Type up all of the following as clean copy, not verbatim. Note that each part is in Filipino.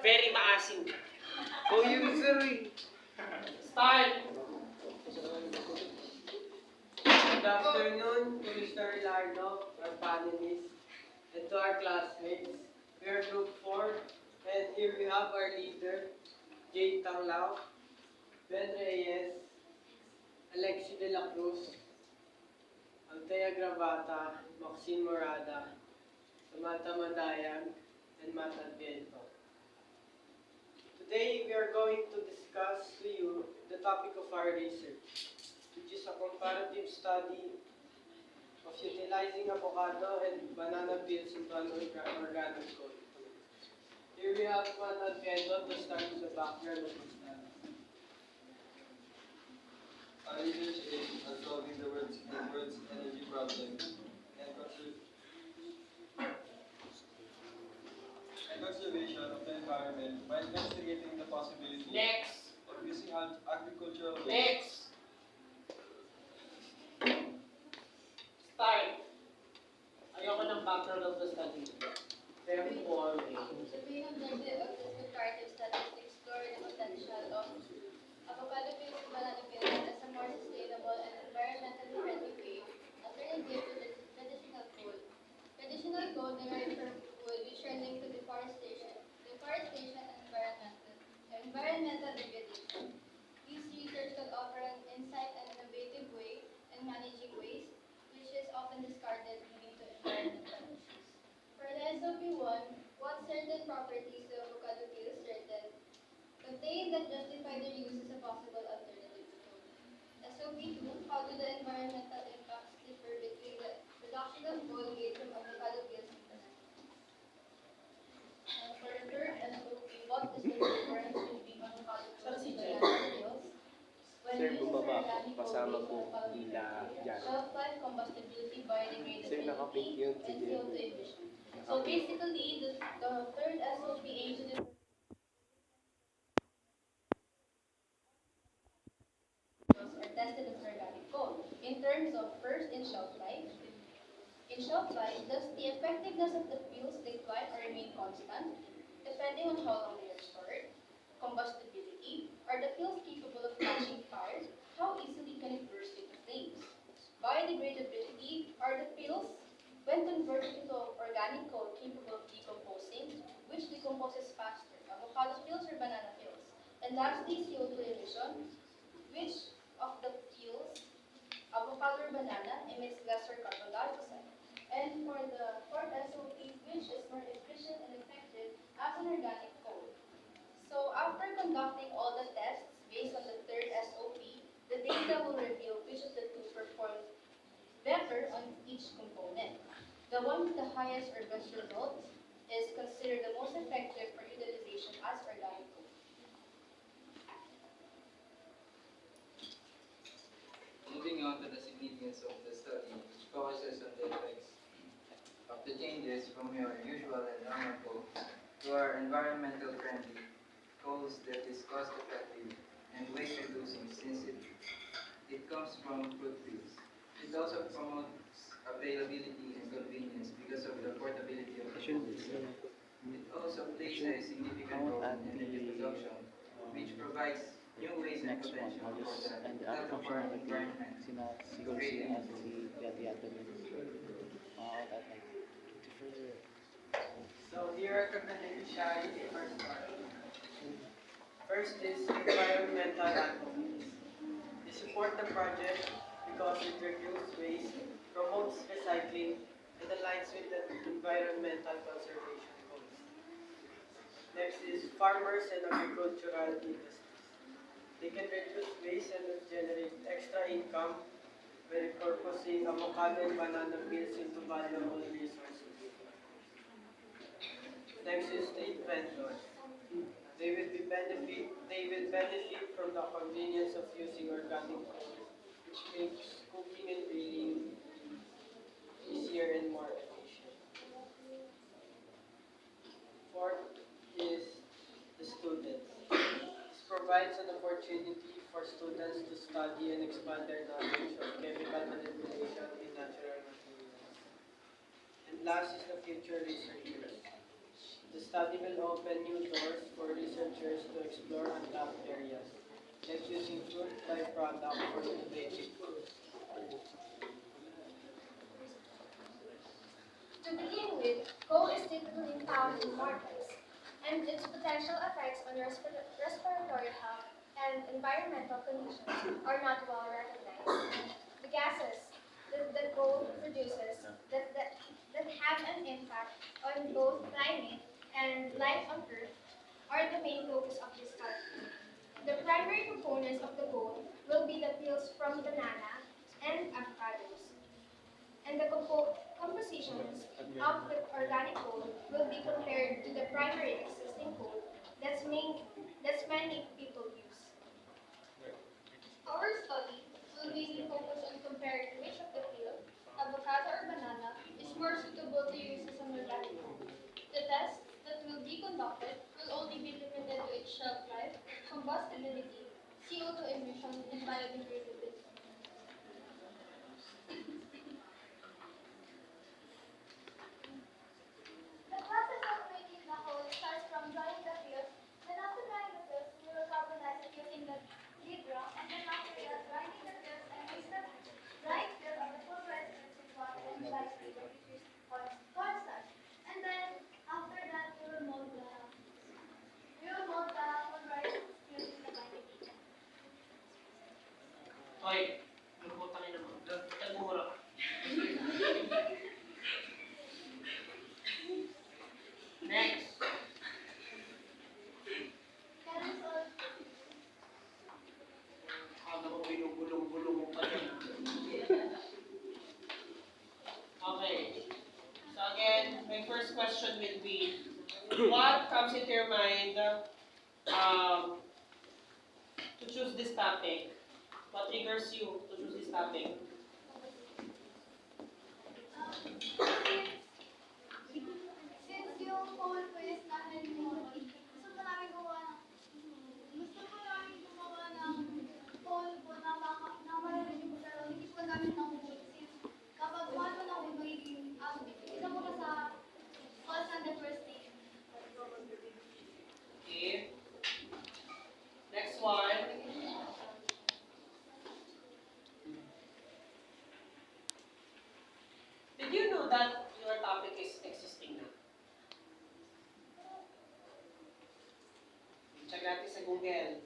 Very maasim. Co-user eh. Start! Good afternoon to Mr. Rilardo, our panelists, and to our classmates. We are Group 4, and here we have our leader, Jade Tanglao, Ben Reyes, Alexi De La Cruz, Althea Gravata, Maxine Morada, Samantha Madayan, and Matt Adviento. Today we are going to discuss to you the topic of our research, which is a comparative study of utilizing avocado and banana peels into an organic code. Here we have Matt Adviento to start with the background of the study. Our research aims at solving the world's energy problem and conservation of the environment by investigating the possibility Next! of using agricultural waste. Next! Start! Ayoko ng background of the study. Very boring. The main objective of this comparative study is to explore the potential of avocado peels and banana peels as a more sustainable and environmentally friendly way alternative to the traditional coal. Traditional coal derived from wood which are linked to deforestation and environmental degradation. This research could offer an insight and innovative way in managing waste, which is often discarded leading to environmental issues. For the SOP1, what certain properties the avocado peels contain that justify their use as a possible alternative to coal. SOP2, how do the environmental impacts differ between the production of coal made from avocado peels and banana? For the third SOP, what is the difference between avocado peels and banana peels? When Sir, used as bumaba ako. organic Kasama coal po based on nila dyan. shelf life, combustibility, Sir, biodegradability, nakapink yun. and Sige. CO2 emission. So basically, the third SOP aims to are tested as organic coal. In terms of first, in shelf life. In shelf life, does the effectiveness of the fuels decline or remain constant, depending on how long they are stored? Combustibility, are the fuels capable of catching fire? How easily can it burst into flames? Biodegradability, are the fuels, when converted into organic coal, capable of decomposing? Which decomposes faster, avocado fuels or banana fuels? And lastly, CO2 emission, which of the fuels, avocado or banana, emits lesser carbon dioxide? And for the fourth SOP, which is more efficient and effective as an organic coal? So after conducting all the tests based on the third SOP, the data will reveal which of the two performed better on each component. The one with the highest or best results is considered the most effective for utilization as organic coal. Moving on to the significance of the study, which focuses on the effects of the changes from your usual and normal coal to our environmental friendly coals that is cost effective and waste reducing since it comes from fruit trees. It also promotes availability and convenience because of the portability of the coals. It also plays a significant role in energy production, which provides new ways and Next one, potential I'll for just the end the health of our functionality. environment. Siguro si at si Gati Atomin. At like to further. So here are the beneficiaries for start. First is environmental advocates. They support the project because it reduces waste, promotes recycling, and aligns with the environmental conservation goals. Next is farmers and agricultural industries. They can reduce waste and generate extra income by repurposing avocado and banana peels into valuable resources. Next is street vendors. They will benefit from the convenience of using organic food, which makes cooking and grilling easier and more efficient. Fourth is the students. This provides an opportunity for students to study and expand their knowledge of chemical manipulation in natural materials. And last is the future researchers. The study will open new doors for researchers to explore untapped areas, like using fruit byproduct for innovative food. To begin with, coal is typically found in marshes, and its potential effects on respiratory health and environmental conditions are not well recognized. The gases that coal produces that have an impact on both climate and life on Earth are the main focus of this study. The primary components of the coal will be the peels from banana and avocados, and the compositions of the organic coal will be compared to the primary existing coal that's many people use. Our study will mainly focus on comparing which of the peel, avocado or banana, is more suitable to use as an organic coal. The tests that will be conducted will only be limited to its shelf life, combustibility, CO2 emission, and biodegradability. The process of making the whole starts from drying the fields. Then after drying the fields, we will carbonize it using the lead drum, and then after that, grinding the fields and mix the dried field of the pulverized fields with water and dry field, which is cornstarch. And then after that, we will mold the pulverized fields in the grinding media. Hoy, magputangin naman. Nagmumura ka. Next. That is all. Aga mo binubulong-bulong mo pa din. Okay. So again, my first question will be, what comes into your mind to choose this topic? What triggers you to choose this topic? Since yung whole quiz natin gusto ko namin gumawa ng maririnig ko pero hindi po namin nahubog since kapag one mo nahubog magiging isa mo ka sa falls on the first stage. Okay. Next one. Did you know that your topic is existing na? Check natin sa Google.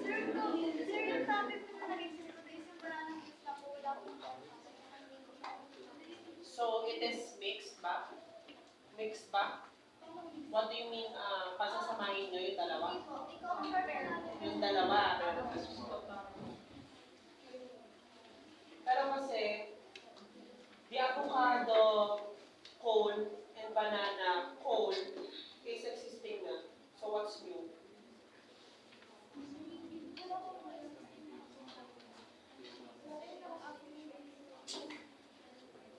Sir, yung topic po na nag-exist ko is yung banana mix na po wala pong So it is mixed ba? Mixed ba? What do you mean, pasasamahin nyo yung dalawa? Ikaw ang prepare natin. Yung dalawa. Pero kasi, the avocado coal and banana coal is existing na. So what's new?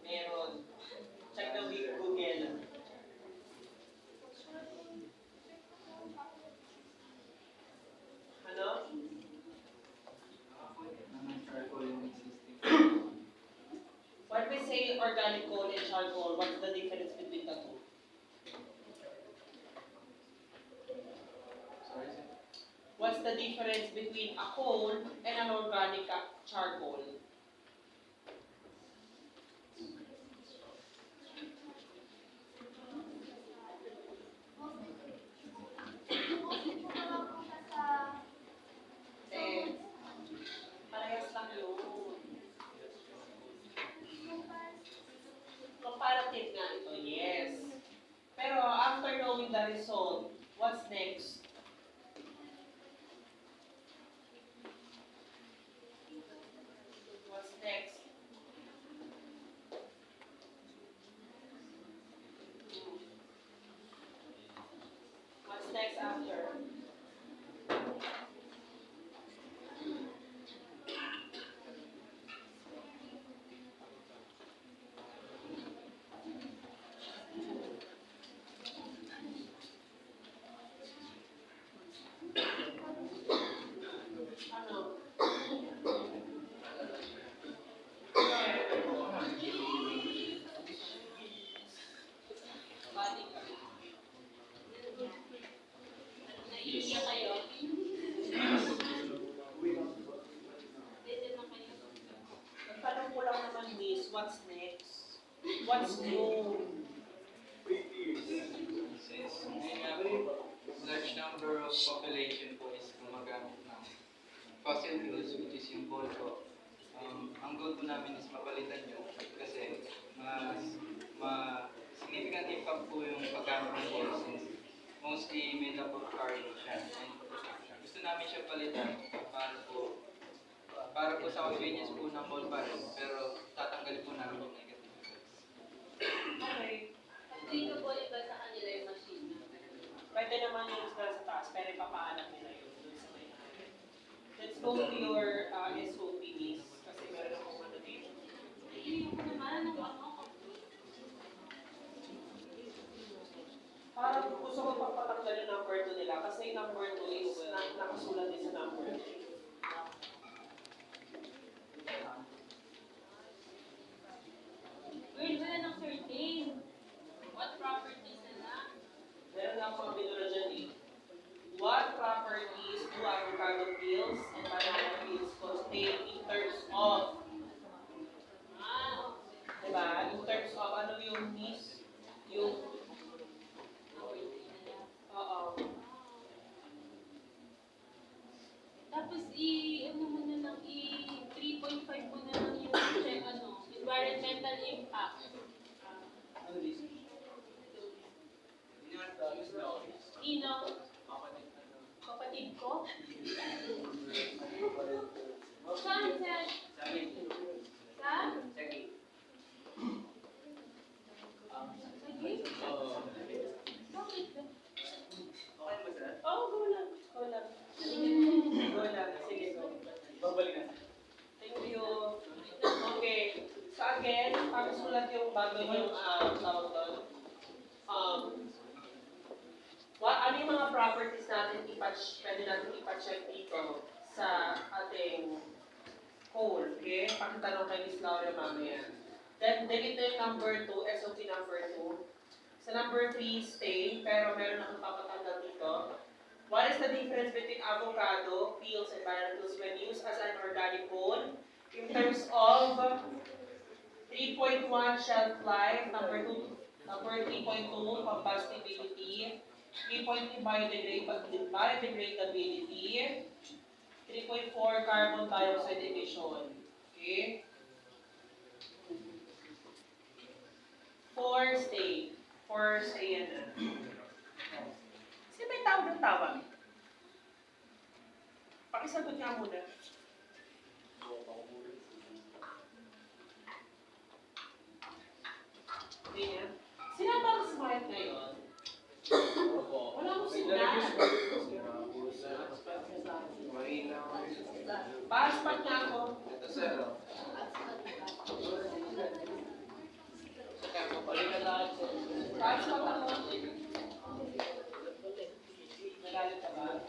Meron. Check the Google. Ano? Charcoal yung existing. When we say organic coal and charcoal, what's the difference between the two? Sorry, sir. What's the difference between a coal and an organic charcoal? Eh, parehas lang yun. Comparative nga ito, yes. Pero after knowing the result, what's next? What's next? What's next after? namin is mapalitan yun kasi significant impact po yung paggamit ng ball since mostly made up of carbon siya. And gusto namin siya palitan para po sa convenience po ng ball pa rin, pero tatanggalin po namin yung negative effects. Okay. Applicable ba sa kanila yung machine? Pwede naman yung nasa taas, pero ipapaanak nila yun dun sa may Let's go to your SOP, miss. Kasi meron akong ano dito. Hindi ko naman ng ano. Parang gusto ko papatanggal yung number 2 nila kasi yung number 2 is nakasulat din sa number 3. Word na ng 13. What properties nila? Meron lang mga binura dyan eh. What properties do avocado peels and banana peels contain in terms of? Diba? In terms of ano yung miss? Yung oo. Tapos ano mo na lang, 3.5 mo na lang yung check, environmental impact. Sino? Kapatid ko? Saan? Saan? Sige? Bakit ba? Oh, go lang. Go lang. Go lang. Sige, go. Thank you. Okay. So again, pakisulat yung bago yung tawag doon. Ano yung mga properties natin pwede natin ipa-check dito sa ating code, okay? Pakitanong kay Miss Laura mamaya. Then, delete na yung number 2, SOP number 2. Sa number 3, stay, pero meron akong papatanggal dito. What is the difference between avocado, peels, and banana peels when used as an organic cone? In terms of 3.1 shelf life, number 3.2 combustibility, 3.3 biodegradability, 3.4 carbon dioxide emission. Okay? 4 stay. 4 stay yan na. Sino may tawag ng tawag? Pakisagot nga muna. Hindi niya. Sino ba ang smart ngayon? Wala mo signal. Paspat nga ako. Paspat ako. Nagalit ka ba?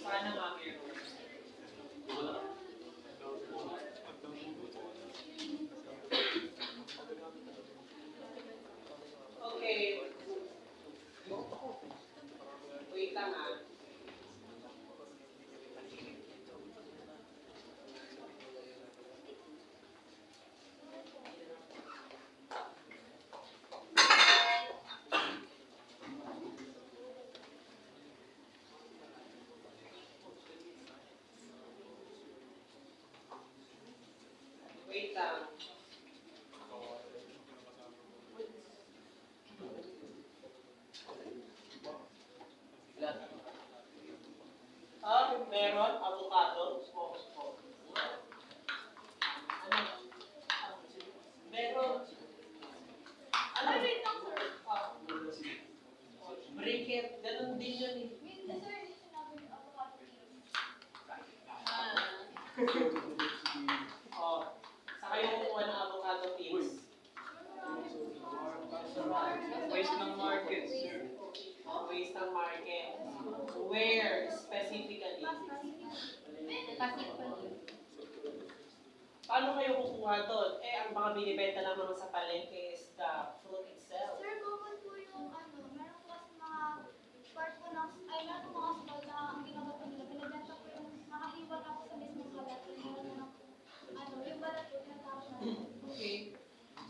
Sana nga meron. Okay. Wait lang ah. Wait lang. Meron, avocado. Meron. Ano? Wait lang, sir. Briquette, ganun din yun eh. Wait, sir, hindi sinabi yung avocado peels. Saka yung kukuha ng avocado peels. Waste ng market, sir. Waste ng market. Where specifically? Paano kayo kukuha doon? Ang mga binibenta naman sa palengke is the fruit itself. Sir, bukod po yung meron po kasi mga part po ng, meron po mga small na ang ginagawa po nila, binibenta po yung nakahiwa na po sa mismong kalat, meron na po, yung balat po, tinatawag na. Okay.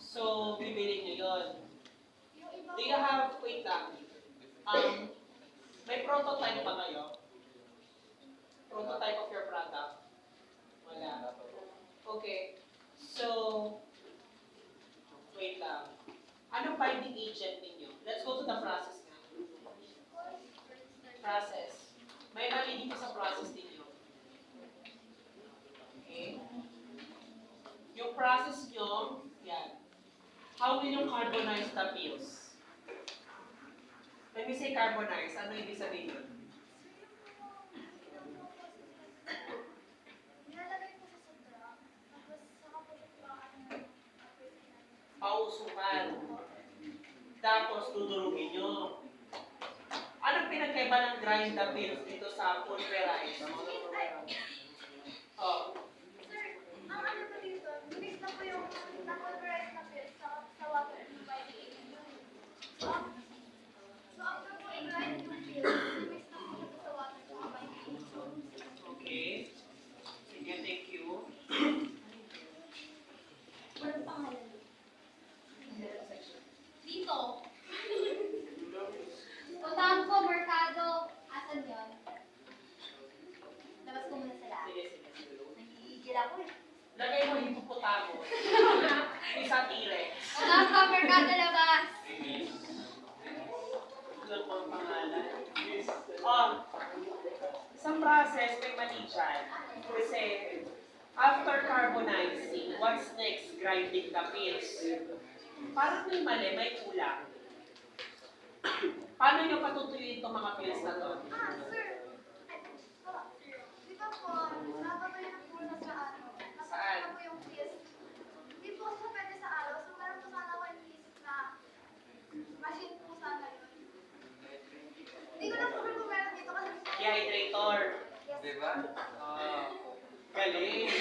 So, bibili nyo yun. Yung iba Do you have, wait lang. May prototype ba kayo? Okay. So, wait lang. Anong binding agent ninyo? Let's go to the process na. Process. May mali dito sa process ninyo. Okay? Yung process nyo, yan. How will you carbonize the pills? When we say carbonize, ano ibig sabihin yun? Pausukan. Tapos dudurugin nyo. Anong pinagkaiba ng grind the pills dito sa pulverize? Oh. Sir, ang ano po dito, mix na po yung na-pulverize na pills sa water by the agent. So after po i-grind yung pills, mix na po siya sa water by the agent. Okay. Sige, thank you. Walang pangalan. Dito. Puntahan ko, Mercado. Asan yun? Labas ko muna sila. Sige, sige. Nagigigil ako eh. Lagay mo hippopotamus. Isang T-Rex. Puntahan ko, Mercado, labas. Doon po ang pangalan. Isang process may mali dyan. Kasi, after carbonizing, what's next? Grinding the pills. Parang may mali, may kulang. Paano nyo patutuyuin itong mga pills na to? Sir. Di ba po, nakapatuloy na po na sa ano? Saan? Nakapatuloy na po yung pills. Di po siya pwede sa araw. So, meron po sana ako iniisip na machine po sana yun. Hindi ko na po kung meron dito kasi... Dehydrator. Yes. Diba? Galing.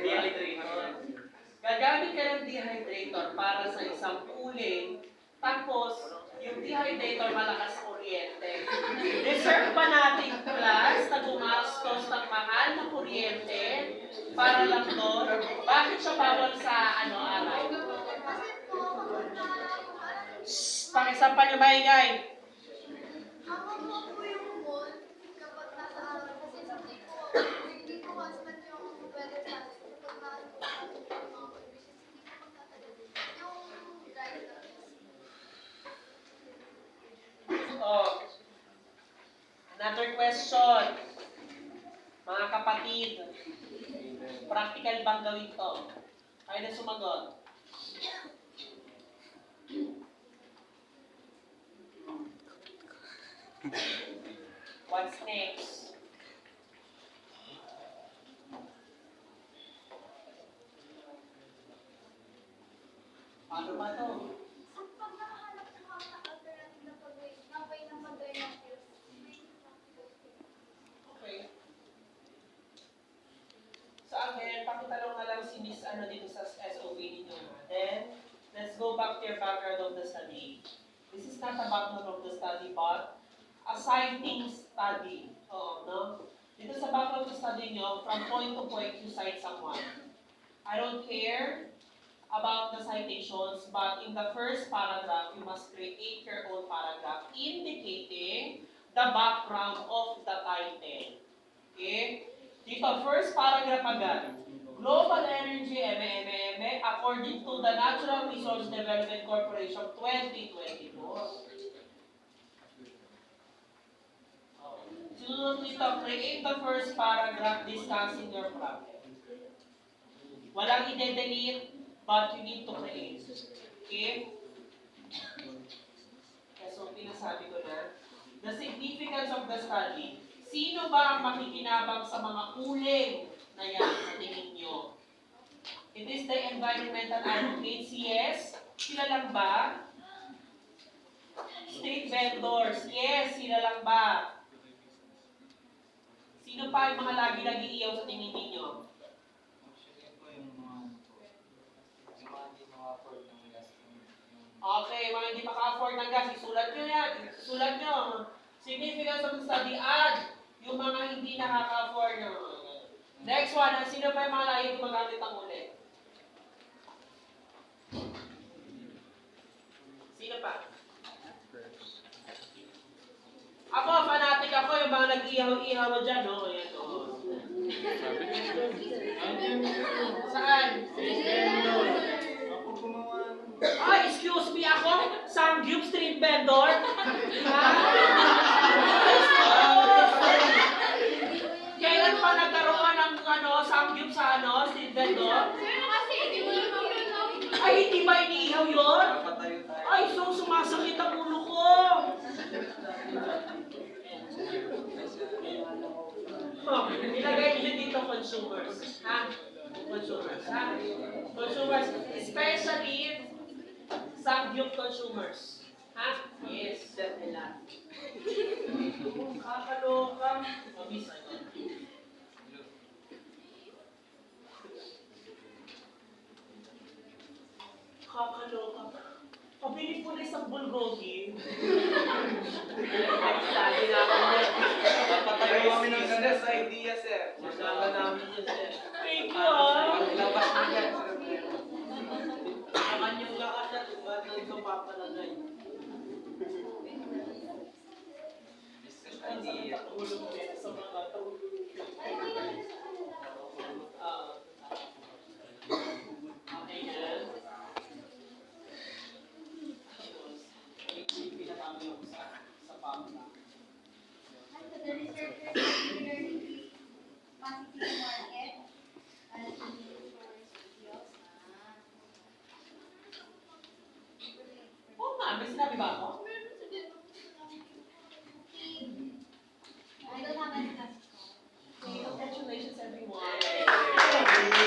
Dehydrator. Gagamit ka ng dehydrator para sa isang cooling, tapos yung dehydrator malakas kuryente. Deserve ba natin class na gumastos ng mahal na kuryente para lang doon? Bakit siya bawal sa araw? Kasi po, kapag na yung ano... Pakisampan niyo maingay. Ako po yung mall kapag nasa araw. Kasi hindi po constant yung weather sa atin. Kapag nasa po sa atin yung mga conditions, hindi po magtatagal. Yung dry na. Oh. Another question. Mga kapatid, practical bang gawin to? Kaya na sumagot. What's next? Paano ba to? So, pag nakahanap po kami ng alternative na pag-way, na way ng pag-dry ng pills, Okay. So again, pakitanong na lang si Miss dito sa SOP ninyo. Then, let's go back to your background of the study. This is not a background of the study, but a citing study. Oo, no? Dito sa background of the study nyo, from point to point, you cite someone. I don't care about the citations, but in the first paragraph, you must create your own paragraph indicating the background of the title. Okay? Dito, first paragraph agad. Global Energy, according to the Natural Resource Development Corporation 2024. Sunod dito, create the first paragraph discussing your problem. Walang i-delete, but you need to create. Okay? So, pinasabi ko na. The significance of the study. Sino ba ang makikinabang sa mga kuling na yan sa tingin nyo? It is the environmental advocates, yes. Sila lang ba? State vendors, yes. Sila lang ba? Sino pa yung mga lagi-lagi iyaw sa tingin ninyo? Actually po yung mga hindi maka-afford ng gas. Okay, mga hindi maka-afford ng gas, isulat nyo yan. Isulat nyo. Significance of the study, add yung mga hindi nakaka-afford nyo. Next one, sino pa yung mga lagi gumagamit ng uli? Sino pa? Ako, fanatic ako, yung mga nag-ihaw-ihaw dyan, no? Ayan, no? Saan? Ganon? Kasi hindi mo naman Ay, hindi ba iniihaw yun? Papatayo tayo. Ay, so sumasakit ang ulo ko. Oh, ilagay niyo dito consumers. Ha? Consumers, ha? Consumers, especially Samgyup consumers. Ha? Yes. Set nila. Kakaloka. Mabisa yun. Kakaloka. Pabili po na isang bulgogi. Lagi na ako niya. Papatayo kami ng stress idea, sir. Masama namin yun, sir. Thank you, ah. Paglabas mo yan, sir. Ang kanyang lakas at ba't na ito papalagay? Business idea. Ulo ko yan sa mga tao. Okay na. Pinatama yung sa pamla. And to the researchers regularly positive market and the insurance videos. Oo nga, may sinabi ba ako?